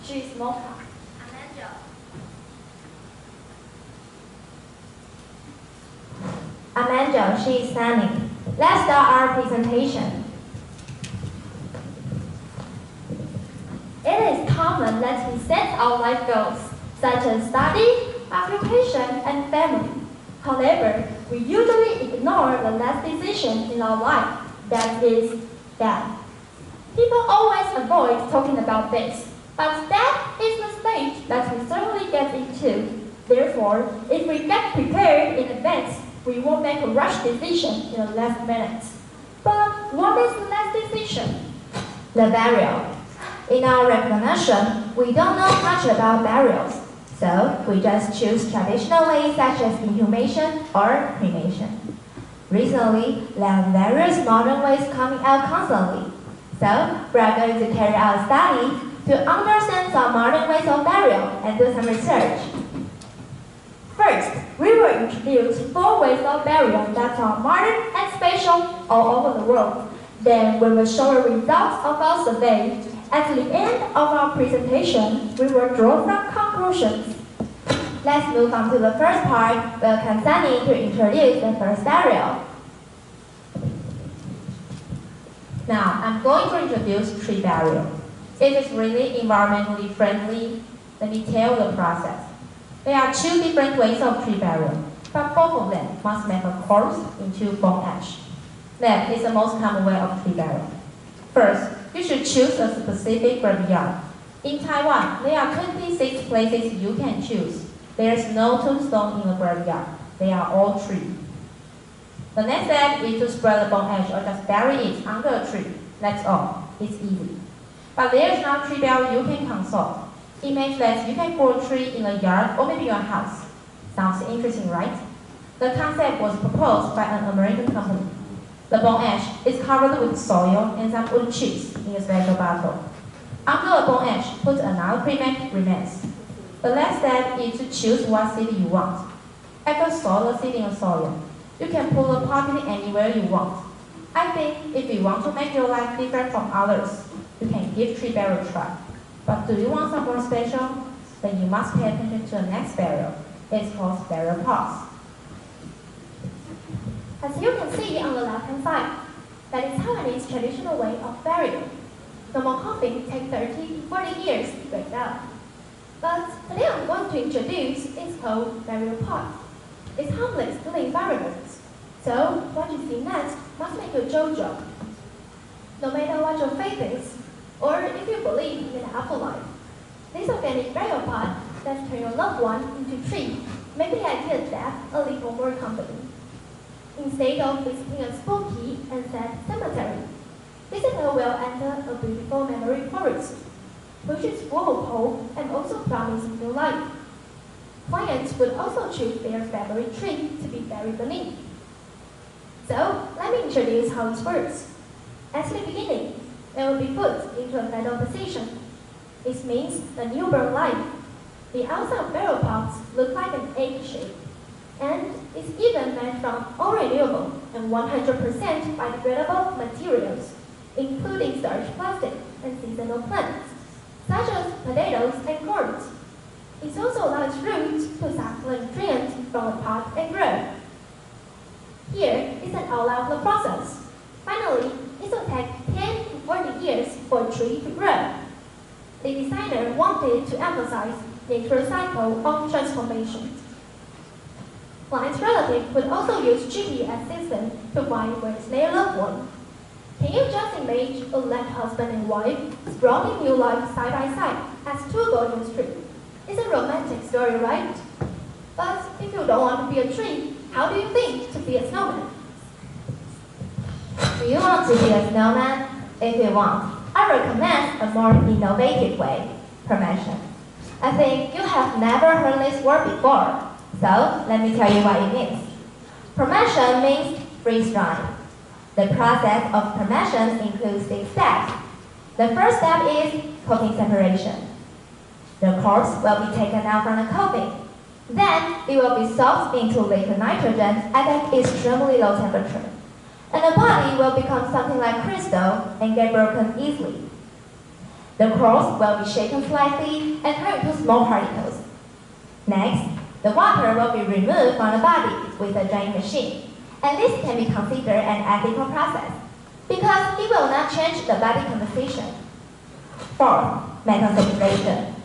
She is Mocha. I'm Angel. She is Sunny. Let's start our presentation. It is common that we set our life goals, such as study, occupation, and family. However, we usually ignore the last decision in our life, that is, death. People always avoid talking about this, but death is the stage that we certainly get into. Therefore, if we get prepared in advance, we won't make a rush decision in the last minute. But what is the last decision? The burial. In our recognition, we don't know much about burials, so we just choose traditional ways such as inhumation or cremation. Recently, there are various modern ways coming out constantly, so we are going to carry out a study to understand some modern ways of burial and do some research. First, we will introduce 4 ways of burial that are modern and special all over the world. Then we will show the results of our survey. At the end of our presentation, we will draw some conclusions. Let's move on to the first part. Welcome Sunny to introduce the first burial. Now, I'm going to introduce tree burial. It is really environmentally friendly. Let me tell the process. There are 2 different ways of tree burial, but both of them must make a corpse into bone ash. That is the most common way of tree burial. First, you should choose a specific graveyard. In Taiwan, there are 26 places you can choose. There is no tombstone in the graveyard. They are all tree. The next step is to spread the bone ash or just bury it under a tree. That's all. It's easy. But there is now tree burial you can consult. Imagine that you can grow a tree in a yard or maybe your house. Sounds interesting, right? The concept was proposed by an American company. The bone ash is covered with soil and some wood chips in a special bottle. Under the bone ash, put another cremated remains. The last step is to choose what seed you want. After sow the seed in the soil, you can put the pot anywhere you want. I think if you want to make your life different from others, you can give tree burial a try. But do you want something more special? Then you must pay attention to the next burial. It's called burial plots. As you can see on the left-hand side, that is Taiwanese traditional way of burial. Normal coffin takes 30 to 40 years to break down. But today I'm going to introduce is called burial pot. It's harmless to the environment. So what you see next must make your jaw drop. No matter what your faith is, or if you believe in an afterlife, this organic burial pot that turn your loved one into tree make the idea of death a little more comforting. Instead of visiting a spooky and sad cemetery, visitor will enter a beautiful memory forest, which is full of hope and also promising new life. Clients would also choose their favorite tree to be buried beneath. So, let me introduce how it works. At the beginning, it will be put into a fetal position. This means the newborn life. The outside of burial pots look like an egg shape, and is even made from all renewable and 100% biodegradable materials, including starch plastic and seasonal plants, such as potatoes and corn. It also allows roots to suck nutrients from the pot and grow. Here is an outline of the process. Finally, it will take 10 to 40 years for a tree to grow. The designer wanted to emphasize nature's cycle of transformation. Client's relatives would also use GPS system to find where's their loved one. Can you just imagine a left husband and wife sprouting new life side by side as 2 golden trees? It's a romantic story, right? But if you don't want to be a tree, how do you think to be a snowman? Do you want to be a snowman? If you want, I recommend a more innovative way, permission. I think you have never heard this word before, so let me tell you what it means. Permission means freeze-drying. The process of permission includes 6 steps. The first step is coating separation. The corpse will be taken out from the coating. Then it will be soaked into liquid nitrogen at an extremely low temperature. And the body will become something like crystal and get broken easily. The cores will be shaken slightly and turned into small particles. Next, the water will be removed from the body with a drying machine, and this can be considered an ethical process because it will not change the body composition. Fourth, metal separation.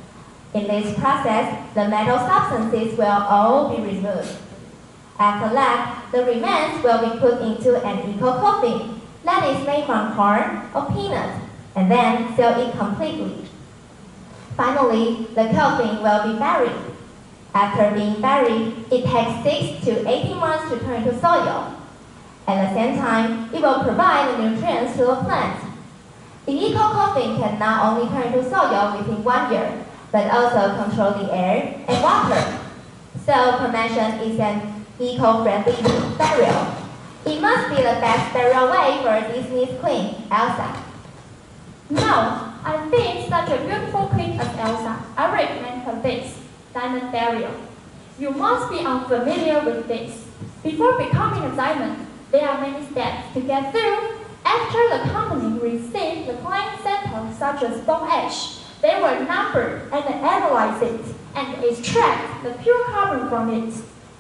In this process, the metal substances will all be removed. After that, the remains will be put into an eco-coffin that is made from corn or peanuts, and then seal it completely. Finally, the coffin will be buried. After being buried, it takes 6 to 18 months to turn into soil. At the same time, it will provide the nutrients to the plant. The eco-coffin can not only turn into soil within 1 year, but also control the air and water. So cremation is an eco-friendly burial. It must be the best burial way for Disney's queen, Elsa. Now, I think such a beautiful queen as Elsa, I recommend her this, diamond burial. You must be unfamiliar with this. Before becoming a diamond, there are many steps to get through. After the company received the client sample such as bone ash, they will number and analyze it and extract the pure carbon from it.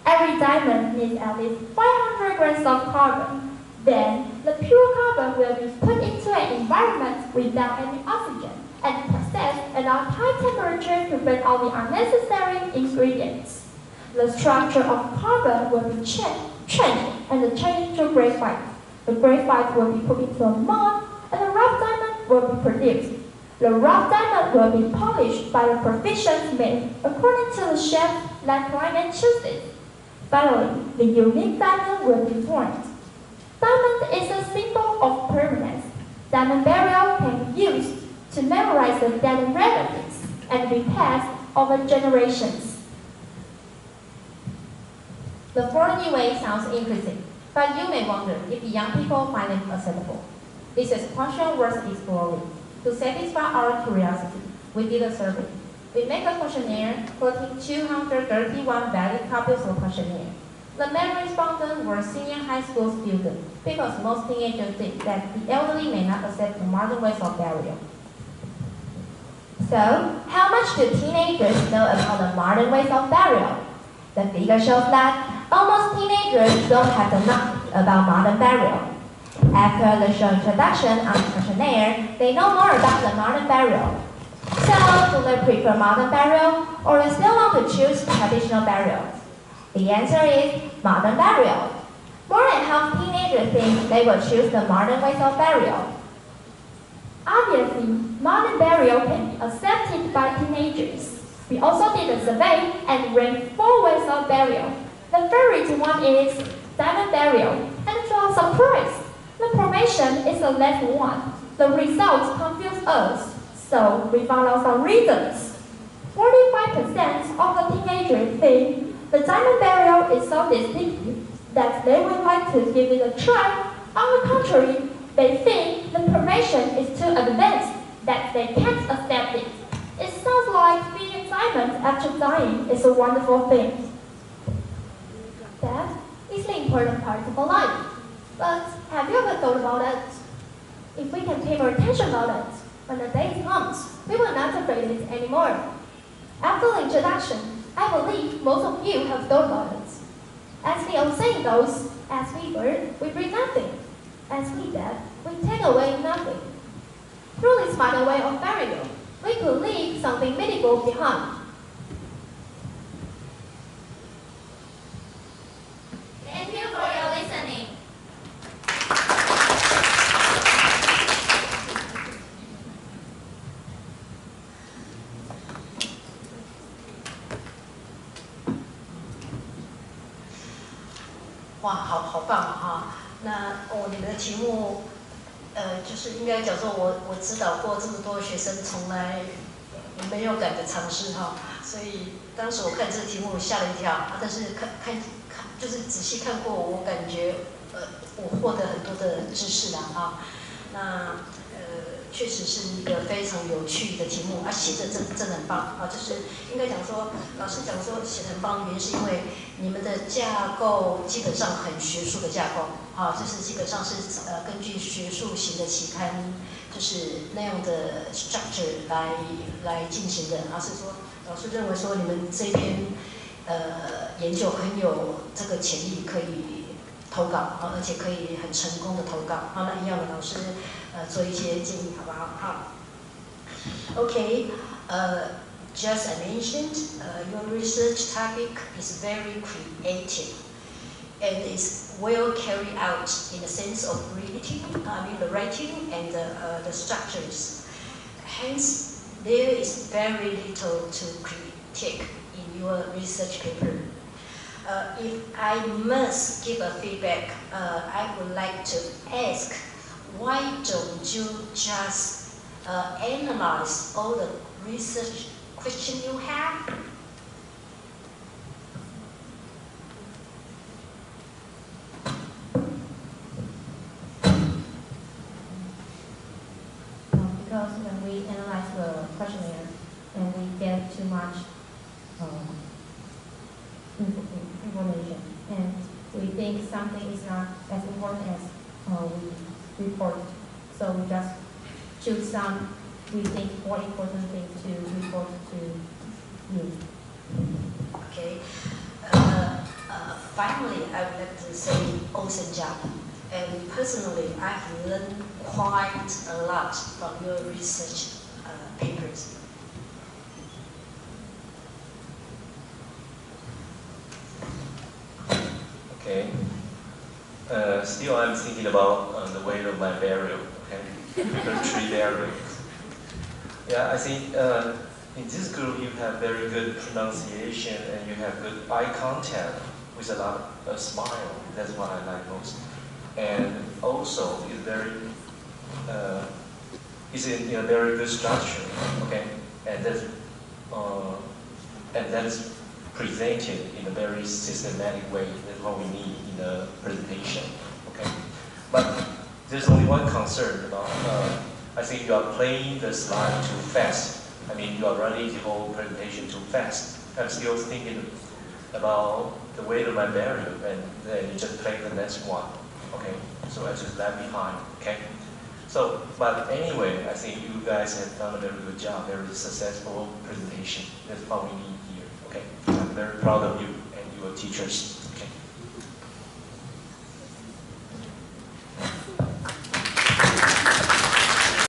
Every diamond needs at least 500 grams of carbon. Then, the pure carbon will be put into an environment without any oxygen and processed at a high temperature to burn all the unnecessary ingredients. The structure of carbon will be changed and changed to graphite. The graphite will be put into a mold and the rough diamond will be produced. The rough diamond will be polished by the professionals according to the shape that client chooses. Finally, the unique diamond will be formed. Diamond is a symbol of permanence. Diamond burial can be used to memorize the dead relatives and be passed over generations. The 4 new way sounds interesting, but you may wonder if the young people find it acceptable. This is a question worth exploring. To satisfy our curiosity, we did a survey. We made a questionnaire quoting 231 valid copies of the questionnaire. The main respondents were senior high school students because most teenagers think that the elderly may not accept the modern ways of burial. So, how much do teenagers know about the modern ways of burial? The figure shows that almost teenagers don't have the knowledge about modern burial. After the short introduction on the questionnaire, they know more about the modern burial. So, do they prefer modern burial or they still want to choose traditional burial? The answer is modern burial. More than half teenagers think they will choose the modern ways of burial. Obviously, modern burial can be accepted by teenagers. We also did a survey and ranked 4 ways of burial. The favorite one is diamond burial, and to our surprise, the cremation is the last one. The results confuse us, so we found out some reasons. 45% of the teenagers think the diamond burial is so distinctive that they would like to give it a try. On the contrary, they think the cremation is too advanced, that they can't accept it. It sounds like being a diamond after dying is a wonderful thing. Death is the important part of our life. But have you ever thought about it? If we can pay more attention about it, when the day comes, we will not avoid it anymore. After the introduction, I believe most of you have thought about it. As the old saying goes, as we bird, we bring nothing. As we dead, we take away nothing. Through this modern way of burial, we could leave something meaningful behind. Thank you for your listening. 哇，好棒啊！哈，那你们的题目，就是应该讲说我指导过这么多学生，从来没有敢的尝试哈，所以当时我看这个题目吓了一跳，但是看就是仔细看过，我感觉我获得很多的知识啦哈。那确实是一个非常有趣的题目，写的真的很棒啊！就是应该讲说，老师讲说写的很棒，原因是因为你们的架构基本上很学术的架构啊，就是基本上是根据学术型的期刊，就是那样的 structure 来进行的。是说，老师认为说你们这篇研究很有这个潜力，可以投稿啊，而且可以很成功的投稿。那一样的老师做一些建议，好不好？好 ，OK，just I mentioned, your research topic is very creative and is well carried out in the sense of the writing and the structures. Hence, there is very little to critique in your research paper. If I must give a feedback, I would like to ask, why don't you just analyze all the research questions you have? Because when we analyze the questionnaire and we get too much information, and we think something is not as important as we report, so we just choose some we think more important things to report to you. Okay. Finally, I would like to say awesome job. And personally, I've learned quite a lot from your research papers. Okay. Still, I'm thinking about the weight of my burial. Okay, the tree burial. Yeah, I think in this group you have very good pronunciation and you have good eye contact with a lot of smile. That's what I like most. And also, it's in a very good structure. Okay, and that is presented in a very systematic way. That's what we need in a presentation. Okay, but there's only one concern about. I think you are playing the slide too fast. I mean, you are running the whole presentation too fast. I'm still thinking about the weight of my burial, and then you just play the next one. Okay, so I just left behind. Okay, so but anyway, I think you guys have done a very good job, very successful presentation. That's what we need here. Okay, I'm very proud of you and your teachers. Okay.